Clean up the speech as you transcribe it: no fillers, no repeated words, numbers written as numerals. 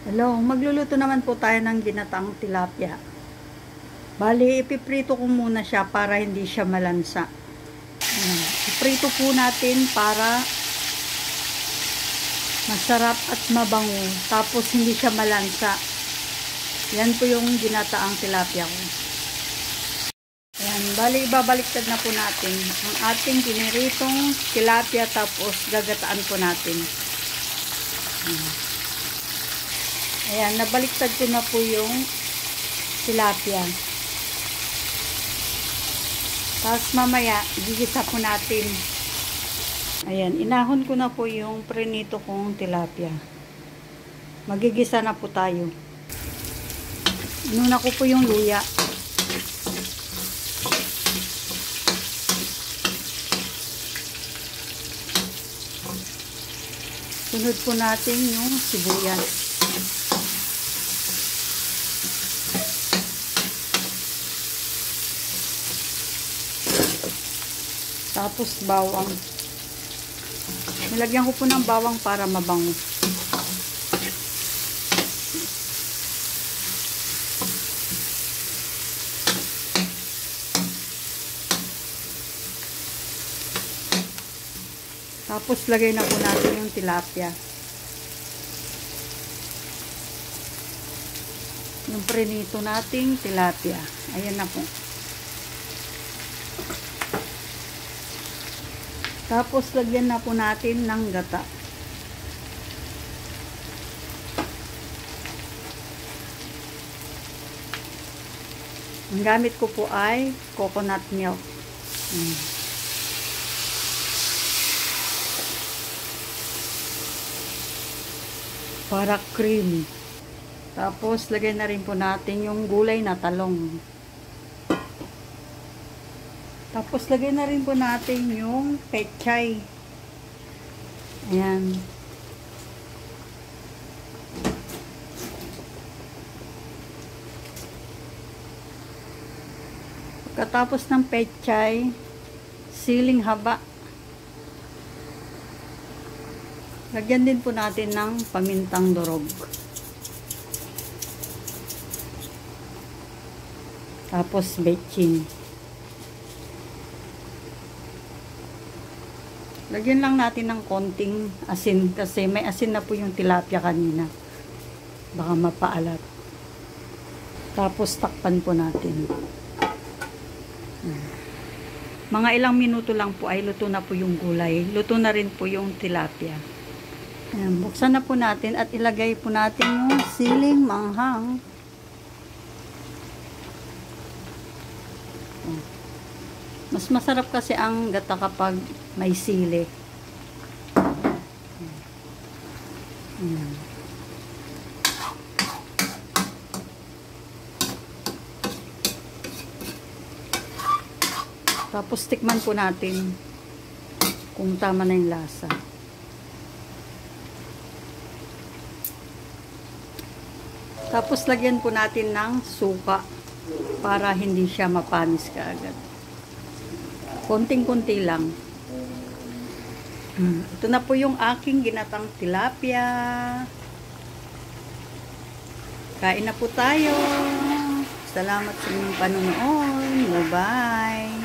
Hello, magluluto naman po tayo ng ginataang tilapia. Bali, ipiprito ko muna siya para hindi siya malansa. Ayan. Iprito po natin para masarap at mabango. Tapos hindi siya malansa. Yan po yung ginataang tilapia ko. Ayan, bali ibabaliktad na po natin ang ating piniritong tilapia, tapos gagataan po natin. Ayan, nabaliktad ko na po yung tilapia. Tapos mamaya, gigisa po natin. Ayan, inahon ko na po yung prinito kong tilapia. Magigisa na po tayo. Inuna ko po yung luya. Sunod po natin yung sibuyas. Tapos bawang. Nilagyan ko po ng bawang para mabango. Tapos lagay na po natin yung tilapia. Yung prinito nating tilapia. Ayan na po. Tapos lagyan na po natin ng gata. Ang gamit ko po ay coconut milk. Para creamy. Tapos lagyan na rin po natin yung gulay na talong. Tapos lagyan na rin po natin yung pechay. Ayan. Pagkatapos ng pechay, siling haba. Lagyan din po natin ng pamintang durog. Tapos bechin. Lagyan lang natin ng konting asin kasi may asin na po yung tilapia kanina. Baka mapaalat. Tapos takpan po natin. Mga ilang minuto lang po ay luto na po yung gulay. Luto na rin po yung tilapia. Ayan, buksan na po natin at ilagay po natin yung siling manghang. Mas masarap kasi ang gata kapag may sili. Tapos tikman po natin kung tama na yung lasa. Tapos lagyan po natin ng suka para hindi siya mapanis kaagad. Konting-konti lang. Ito na po yung aking ginatang tilapia. Kain na po tayo. Salamat sa inyong panonood. Bye-bye.